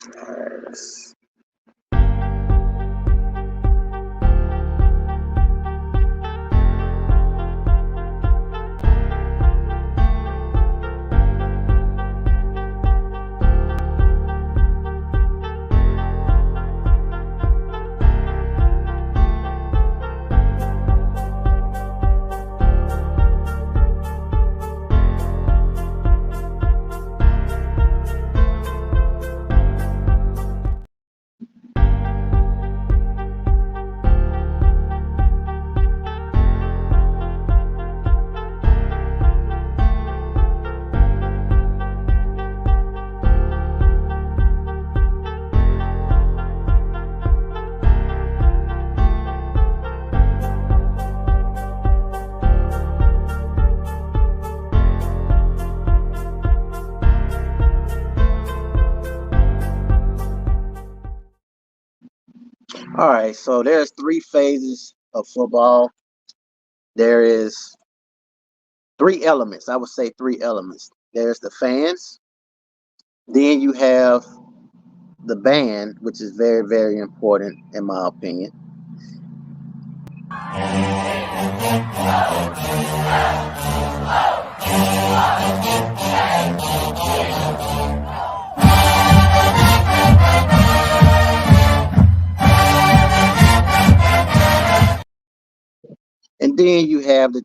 All right, let's All right, so there's three phases of football. There is three elements. I would say three elements. There's the fans. Then you have the band, which is very, very important in my opinion. And then you have the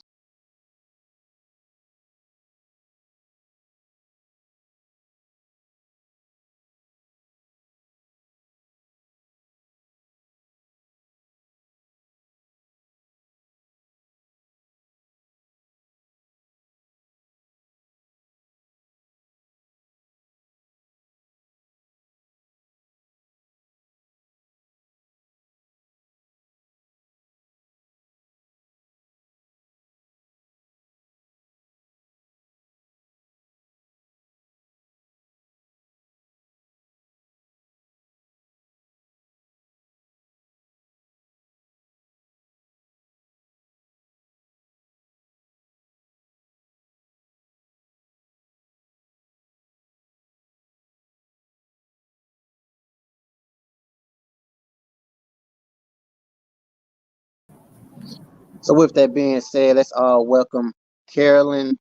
So with that being said, let's all welcome Carolyn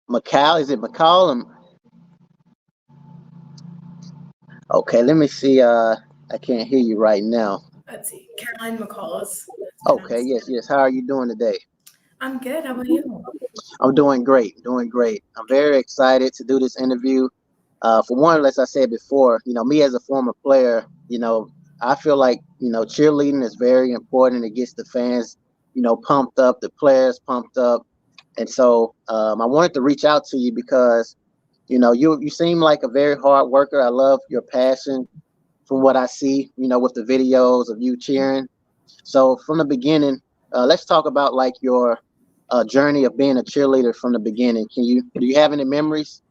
McCall. Is it McCall? Okay, let me see. I can't hear you right now. Let's see. Caroline McCall is. Okay, yes. How are you doing today? I'm good. How about you? I'm doing great. I'm very excited to do this interview. For one, as I said before, me as a former player, I feel like, cheerleading is very important. It gets the fans, pumped up, the players pumped up. And so I wanted to reach out to you because, you seem like a very hard worker. I love your passion from what I see, with the videos of you cheering. So from the beginning, let's talk about like your journey of being a cheerleader from the beginning. Do you have any memories?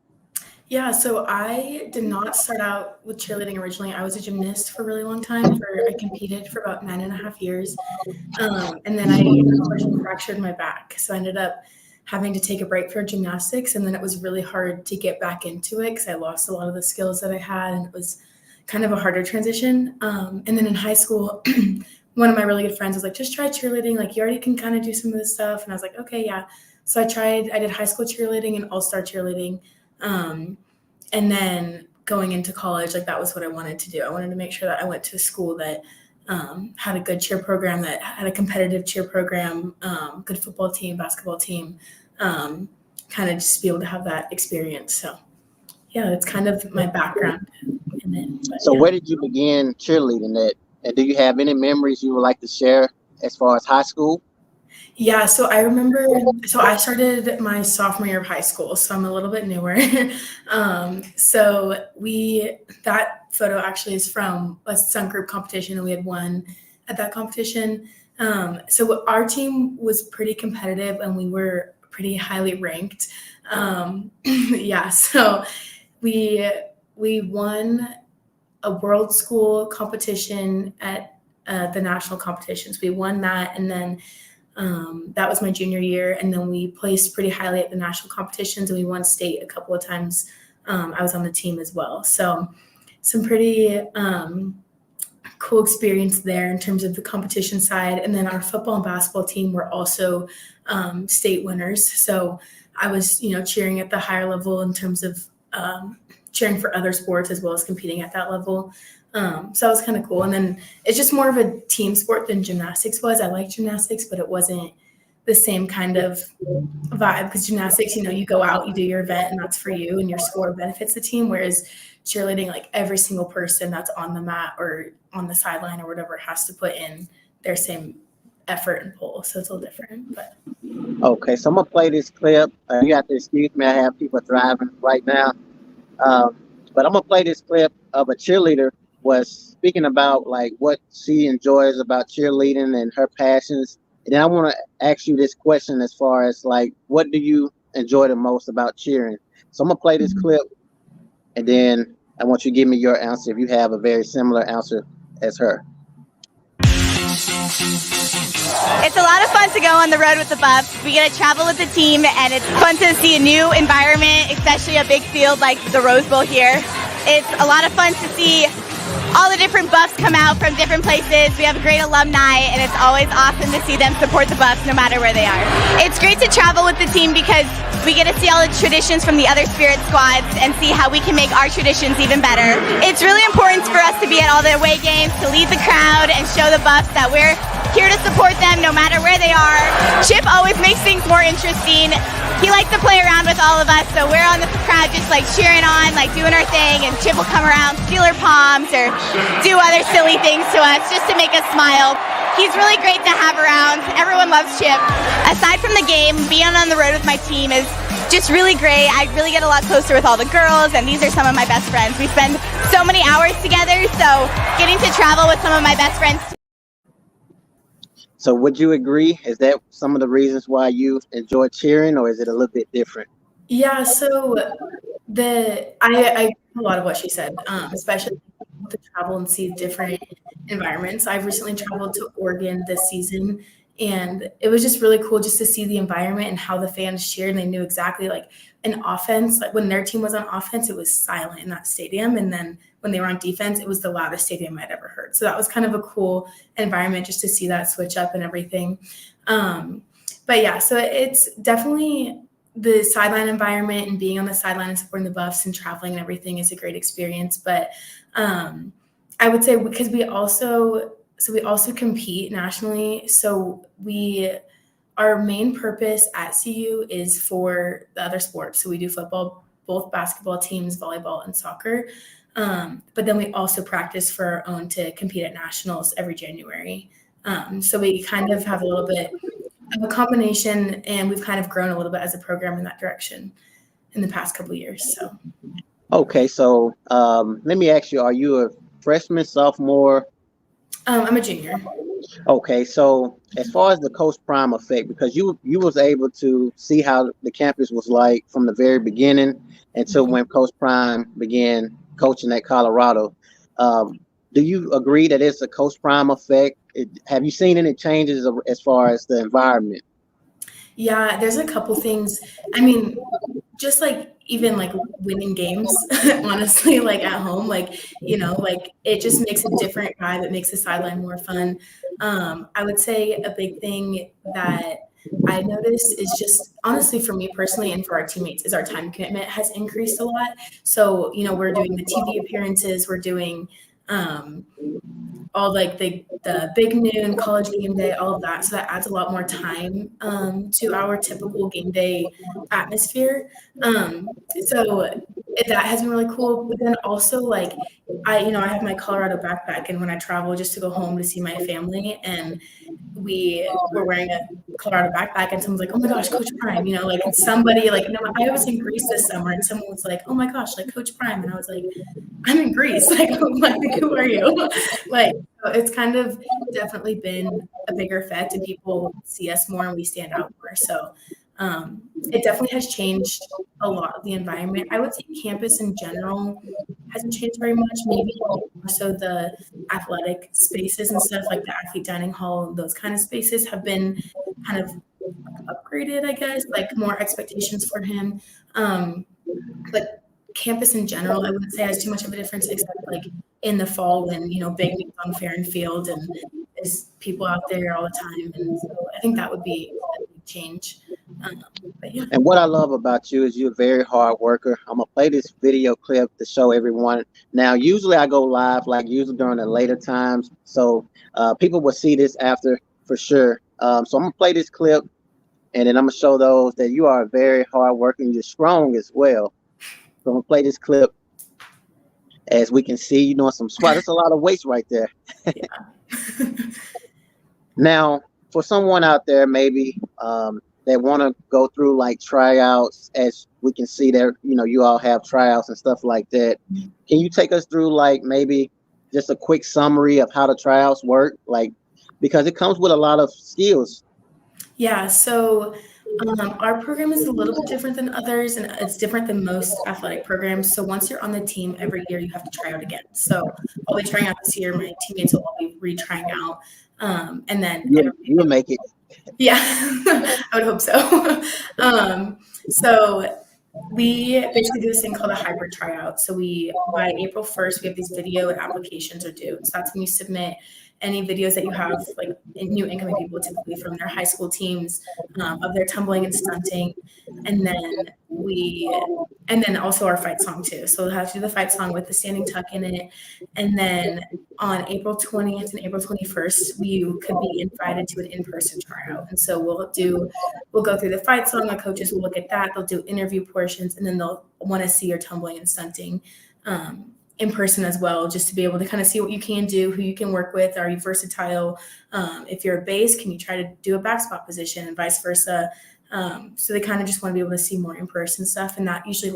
Yeah, so I did not start out with cheerleading originally. I was a gymnast for a really long time. I competed for about 9.5 years. And then I unfortunately fractured my back. So I ended up having to take a break from gymnastics. And then it was really hard to get back into it because I lost a lot of the skills that I had. And it was kind of a harder transition. And then in high school, one of my really good friends was like, just try cheerleading. Like you already can kind of do some of this stuff. And I was like, okay, yeah. So I did high school cheerleading and all-star cheerleading. And then going into college, like that was what I wanted to do. I wanted to make sure that I went to a school that had a good cheer program, that had a competitive cheer program, good football team, basketball team, kind of just be able to have that experience. So yeah, that's kind of my background in it. So where did you begin cheerleading at? And do you have any memories you would like to share as far as high school? Yeah, so I remember, so I started my sophomore year of high school, so I'm a little bit newer. That photo actually is from a stunt group competition, and we had won at that competition. So our team was pretty competitive, and we were pretty highly ranked. Yeah, so we won a world school competition at the national competitions. We won that, and then that was my junior year, and then we placed pretty highly at the national competitions, and we won state a couple of times. I was on the team as well. So some pretty cool experience there in terms of the competition side. And then our football and basketball team were also state winners. So I was, cheering at the higher level in terms of cheering for other sports as well as competing at that level. So that was kind of cool. And then it's just more of a team sport than gymnastics was. I like gymnastics, but it wasn't the same kind of vibe because gymnastics, you go out, you do your event, and that's for you, and your score benefits the team. Whereas cheerleading, like every single person that's on the mat or on the sideline or whatever has to put in their same effort and pull. So it's a little different. But Okay, so I'm gonna play this clip. You have to excuse me. I have people driving right now, but I'm gonna play this clip of a cheerleader was speaking about like what she enjoys about cheerleading and her passions. And then I want to ask you this question as far as like, what do you enjoy the most about cheering? So I'm gonna play this clip, and then I want you to give me your answer if you have a very similar answer as her. It's a lot of fun to go on the road with the Buffs. We get to travel with the team, and it's fun to see a new environment, especially a big field like the Rose Bowl here. It's a lot of fun to see all the different Buffs come out from different places. We have a great alumni, and it's always awesome to see them support the Buffs no matter where they are. It's great to travel with the team because we get to see all the traditions from the other Spirit squads and see how we can make our traditions even better. It's really important for us to be at all the away games, to lead the crowd and show the Buffs that we're here to support them no matter where they are. Chip always makes things more interesting. He likes to play around with all of us, so we're on the crowd just like cheering on, like doing our thing, and Chip will come around, steal our palms, or do other silly things to us just to make us smile. He's really great to have around. Everyone loves Chip. Aside from the game, being on the road with my team is just really great. I really get a lot closer with all the girls, and these are some of my best friends. We spend so many hours together, so getting to travel with some of my best friends. So would you agree? Is that some of the reasons why you enjoy cheering, or is it a little bit different? yeah, so I a lot of what she said, especially to travel and see different environments. I've recently traveled to Oregon this season, and it was just really cool just to see the environment and how the fans cheered, and they knew exactly like an offense. Like when their team was on offense, it was silent in that stadium, and then when they were on defense, it was the loudest stadium I'd ever heard. So that was kind of a cool environment just to see that switch up and everything. But yeah, so it's definitely the sideline environment, and being on the sideline and supporting the Buffs and traveling and everything is a great experience. But I would say because we also compete nationally. So our main purpose at CU is for the other sports. So we do football, both basketball teams, volleyball, and soccer. But then we also practice for our own to compete at nationals every January. So we kind of have a little bit of a combination, and we've kind of grown a little bit as a program in that direction in the past couple of years. So. Okay, so let me ask you: are you a freshman, sophomore? I'm a junior. Okay, so as far as the Coach Prime effect, because you was able to see how the campus was like from the very beginning until when Coach Prime began coaching at Colorado. Do you agree that it's a Coach Prime effect? Have you seen any changes as far as the environment? Yeah, there's a couple things. I mean, just like even like winning games, honestly, like at home, like, like it just makes a different vibe. It makes the sideline more fun. I would say a big thing that I noticed is just honestly for me personally and for our teammates is our time commitment has increased a lot. So, we're doing the TV appearances, we're doing all like the big noon, college game day, all of that. So that adds a lot more time to our typical game day atmosphere. So that has been really cool. But then also like I have my Colorado backpack, and when I travel just to go home to see my family, and we were wearing a Colorado backpack, and someone's like, "Oh my gosh, Coach Prime," like somebody like, no, I was in Greece this summer, and someone was like, "Oh my gosh, like Coach Prime," and I was like, "I'm in Greece, like, who are you?" Like, so it's kind of definitely been a bigger effect, and people see us more and we stand out more. So it definitely has changed a lot of the environment. I would say campus in general hasn't changed very much. Maybe more so the athletic spaces and stuff like the athlete dining hall, those kind of spaces have been kind of upgraded, I guess, like more expectations for him. But campus in general, I wouldn't say has too much of a difference, except like in the fall when, big meets on Fair and Field and there's people out there all the time. And so I think that would be a big change. But yeah. And what I love about you is you're a very hard worker. I'm going to play this video clip to show everyone. Now, usually I go live, like usually during the later times. So people will see this after for sure. So I'm going to play this clip and then I'm going to show those that you are very hard worker and you're strong as well. So I'm going to play this clip. As we can see, you're doing some squats. That's a lot of weights right there. Yeah. Now, for someone out there, maybe that want to go through like tryouts, as we can see there, you all have tryouts and stuff like that. Can you take us through like maybe just a quick summary of how the tryouts work? Like, because it comes with a lot of skills. Yeah. So our program is a little bit different than others, and it's different than most athletic programs. So once you're on the team, every year you have to try out again. So I'll be trying out this year. My teammates will all be retrying out. And then you'll make it. Yeah, I would hope so. So we basically do this thing called a hybrid tryout. So by April 1st, we have these video and applications are due. So that's when you submit any videos that you have, like new incoming people, typically from their high school teams, of their tumbling and stunting. And then also our fight song too. So we'll have to do the fight song with the standing tuck in it. And then on April 20th and April 21st, you could be invited to an in-person tryout. And so we'll go through the fight song. The coaches will look at that. They'll do interview portions, and then they'll want to see your tumbling and stunting in person as well, just to be able to kind of see what you can do, who you can work with. Are you versatile? If you're a base, can you try to do a back spot position and vice versa? So they kind of just want to be able to see more in-person stuff. And that usually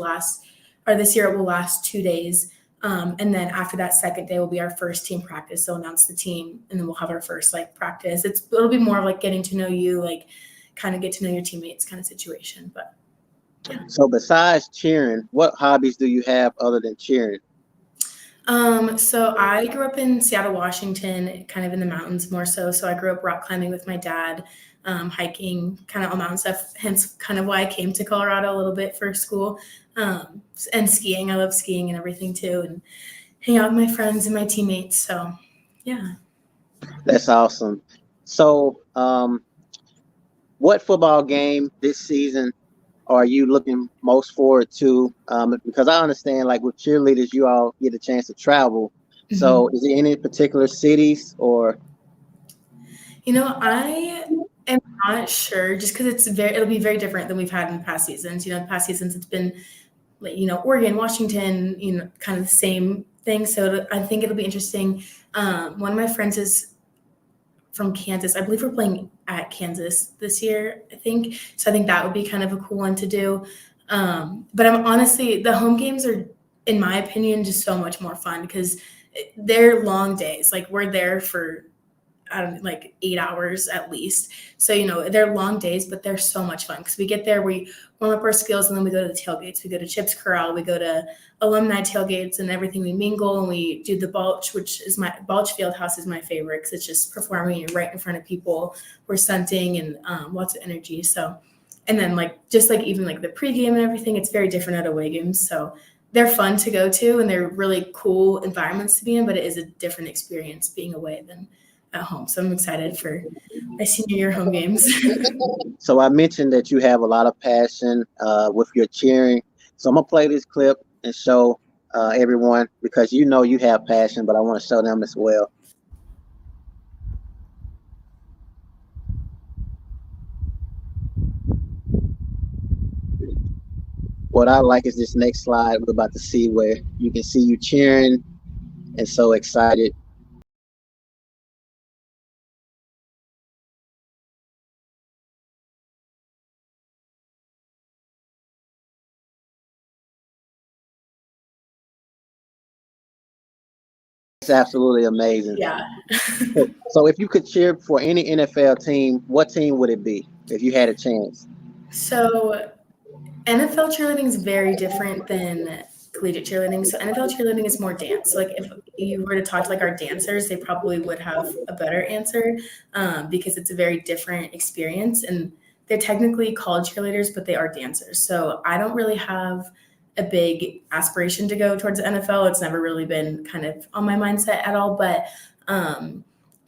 this year it will last 2 days. And then after that second day will be our first team practice. They'll announce the team and then we'll have our first practice. It'll be more of like getting to know you, like kind of get to know your teammates kind of situation. But yeah. So besides cheering, what hobbies do you have other than cheering? So I grew up in Seattle, Washington, kind of in the mountains more so. So I grew up rock climbing with my dad, hiking, kind of all mountain stuff, hence kind of why I came to Colorado a little bit for school. And skiing. I love skiing and everything too, and hang out with my friends and my teammates. So yeah. That's awesome. So what football game this season are you looking most forward to? Because I understand, like with cheerleaders, you all get a chance to travel. Mm-hmm. So is there any particular cities or? I am not sure, just because it'll be very different than we've had in past seasons. In past seasons, it's been like, Oregon, Washington, kind of the same thing. So I think it'll be interesting. One of my friends is from Kansas. I believe we're playing at Kansas this year, I think. So I think that would be kind of a cool one to do. But I'm honestly, the home games are, in my opinion, just so much more fun because they're long days. Like we're there for, 8 hours at least. So, they're long days, but they're so much fun because we get there, we warm up our skills, and then we go to the tailgates. We go to Chips Corral, we go to alumni tailgates and everything. We mingle and we do the Balch, Balch Fieldhouse is my favorite because it's just performing right in front of people. We're stunting and lots of energy. So, and then even the pregame and everything, it's very different at away games. So they're fun to go to and they're really cool environments to be in, but it is a different experience being away than at home. So I'm excited for my senior year home games. So I mentioned that you have a lot of passion with your cheering. So I'm going to play this clip and show everyone, because you have passion, but I want to show them as well. What I like is this next slide we're about to see, where you can see you cheering and so excited. It's absolutely amazing. Yeah. So if you could cheer for any NFL team, what team would it be if you had a chance? So NFL cheerleading is very different than collegiate cheerleading. So NFL cheerleading is more dance. Like if you were to talk to our dancers, they probably would have a better answer because it's a very different experience. And they're technically called cheerleaders, but they are dancers. So I don't really have a big aspiration to go towards the NFL. It's never really been kind of on my mindset at all. But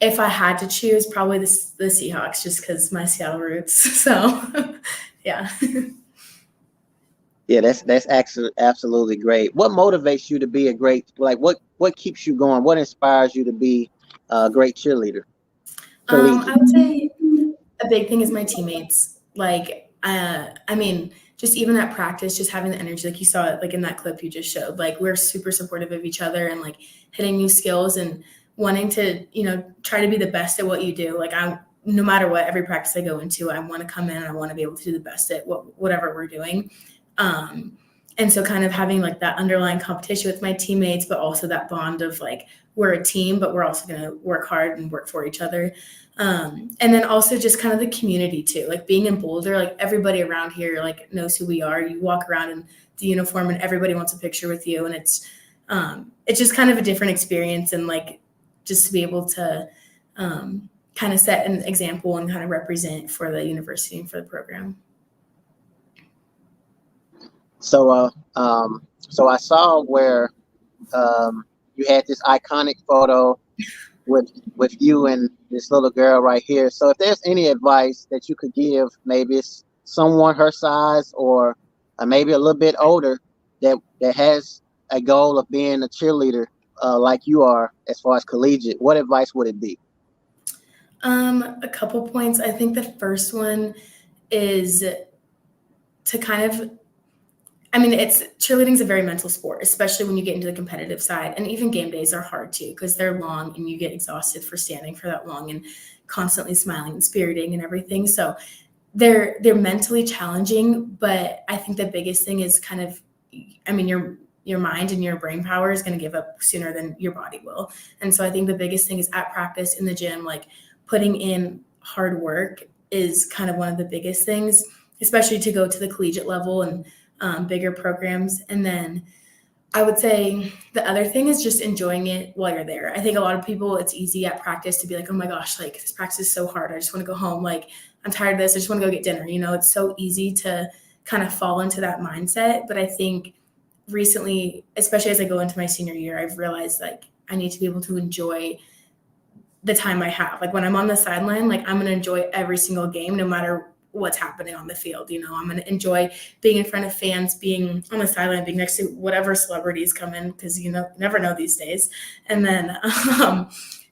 if I had to choose, probably the Seahawks, just because my Seattle roots. So, yeah. Yeah, that's actually absolutely great. What motivates you to be a great, like what keeps you going? What inspires you to be a great cheerleader? I would say a big thing is my teammates. Like, I mean, just even at practice, just having the energy, like you saw it, like in that clip you just showed, like we're super supportive of each other and like hitting new skills and wanting to, try to be the best at what you do. Like no matter what, every practice I go into, I want to come in and I want to be able to do the best at whatever we're doing. And so kind of having like that underlying competition with my teammates, but also that bond of like, we're a team, but we're also going to work hard and work for each other. And then also just kind of the community too, like being in Boulder, like everybody around here like knows who we are. You walk around in the uniform and everybody wants a picture with you. And it's just kind of a different experience. And like, just to be able to kind of set an example and kind of represent for the university and for the program. So, so I saw where you had this iconic photo with you and this little girl right here. So, if there's any advice that you could give, maybe it's someone her size or maybe a little bit older that has a goal of being a cheerleader like you are, as far as collegiate, what advice would it be? A couple points. I think the first one is to kind of, cheerleading is a very mental sport, especially when you get into the competitive side. And even game days are hard too, because they're long and you get exhausted for standing for that long and constantly smiling and spiriting and everything. So they're mentally challenging, but I think the biggest thing is kind of, your mind and your brain power is going to give up sooner than your body will. And so I think the biggest thing is at practice in the gym, like putting in hard work is kind of one of the biggest things, especially to go to the collegiate level and bigger programs. And then I would say the other thing is just enjoying it while you're there. I think a lot of people, it's easy at practice to be like, oh my gosh, like this practice is so hard. I just want to go home. Like I'm tired of this. I just want to go get dinner. It's so easy to kind of fall into that mindset. But I think recently, especially as I go into my senior year, I've realized like I need to be able to enjoy the time I have. Like when I'm on the sideline, like I'm going to enjoy every single game, no matter what's happening on the field. I'm going to enjoy being in front of fans, being on the sideline, being next to whatever celebrities come in, because you never know these days. And then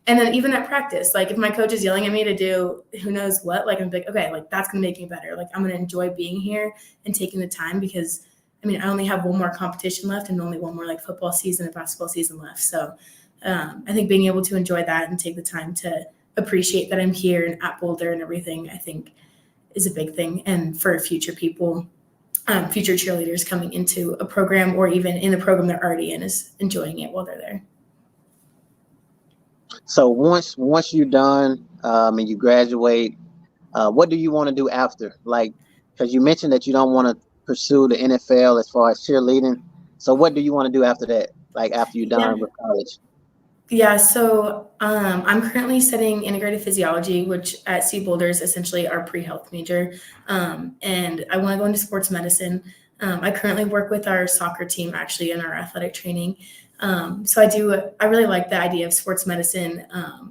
even at practice, like if my coach is yelling at me to do who knows what, like I'm like, okay, like that's going to make me better. Like I'm going to enjoy being here and taking the time, because I only have one more competition left and only one more like football season and basketball season left. So I think being able to enjoy that and take the time to appreciate that I'm here and at Boulder and everything, I think is a big thing. And for future people, future cheerleaders coming into a program or even in the program they're already in, is enjoying it while they're there. So once you're done and you graduate, what do you want to do after? Like, because you mentioned that you don't want to pursue the NFL as far as cheerleading. So what do you want to do after that? Like after you're done with college? Yeah, so I'm currently studying integrative physiology, which at CU Boulder is essentially our pre-health major. And I want to go into sports medicine. I currently work with our soccer team actually in our athletic training. So I really like the idea of sports medicine.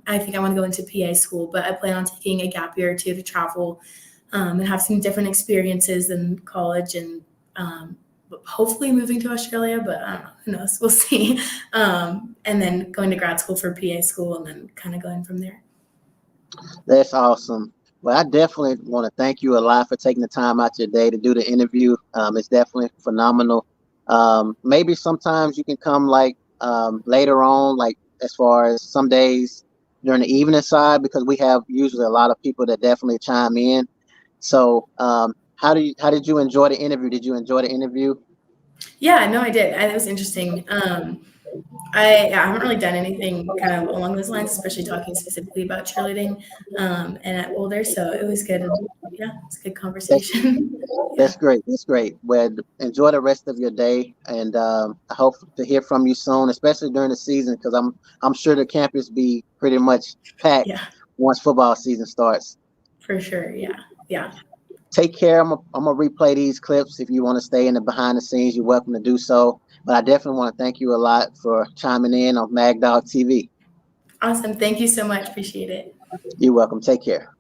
I think I want to go into PA school, but I plan on taking a gap year or two to travel and have some different experiences in college and hopefully moving to Australia, but I don't know, who knows, we'll see. And then going to grad school for PA school and then kind of going from there. That's awesome. Well, I definitely want to thank you a lot for taking the time out your day to do the interview. It's definitely phenomenal. Maybe sometimes you can come like later on, like as far as some days during the evening side, because we have usually a lot of people that definitely chime in. So how did you enjoy the interview? Did you enjoy the interview? Yeah, no, I did. It was interesting. I haven't really done anything kind of along those lines, especially talking specifically about cheerleading and at Boulder. So it was good. Yeah, it's a good conversation. That's great. That's great. Well, enjoy the rest of your day, and I hope to hear from you soon, especially during the season, because I'm sure the campus be pretty much packed once football season starts. For sure. Yeah. take care. I'm gonna replay these clips. If you want to stay in the behind the scenes, you're welcome to do so. But I definitely want to thank you a lot for chiming in on Mag Dog TV. Awesome. Thank you so much. Appreciate it. You're welcome. Take care.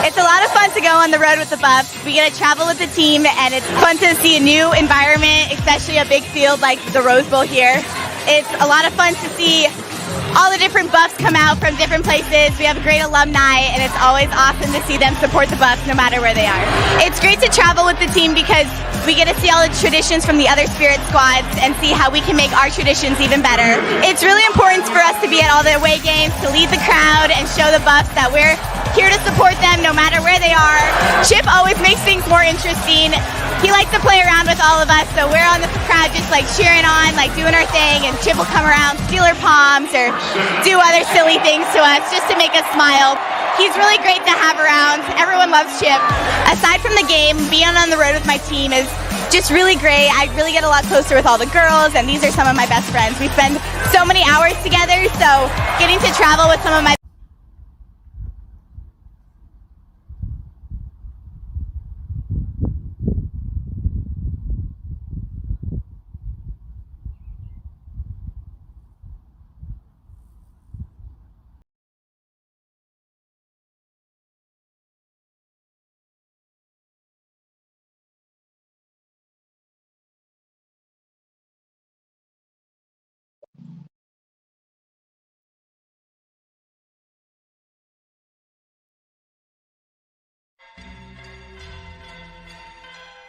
It's a lot of fun to go on the road with the Buffs. We get to travel with the team, and it's fun to see a new environment, especially a big field like the Rose Bowl here. It's a lot of fun to see all the different Buffs come out from different places. We have great alumni, and it's always awesome to see them support the Buffs no matter where they are. It's great to travel with the team because we get to see all the traditions from the other Spirit squads and see how we can make our traditions even better. It's really important for us to be at all the away games, to lead the crowd and show the Buffs that we're here to support them no matter where they are. Chip always makes things more interesting. He likes to play around with all of us, so we're on the crowd just like cheering on, like doing our thing, and Chip will come around, steal our palms, or do other silly things to us just to make us smile. He's really great to have around. Everyone loves Chip. Aside from the game, being on the road with my team is just really great. I really get a lot closer with all the girls, and these are some of my best friends. We spend so many hours together, so getting to travel with some of my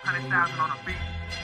$100,000 on a beat.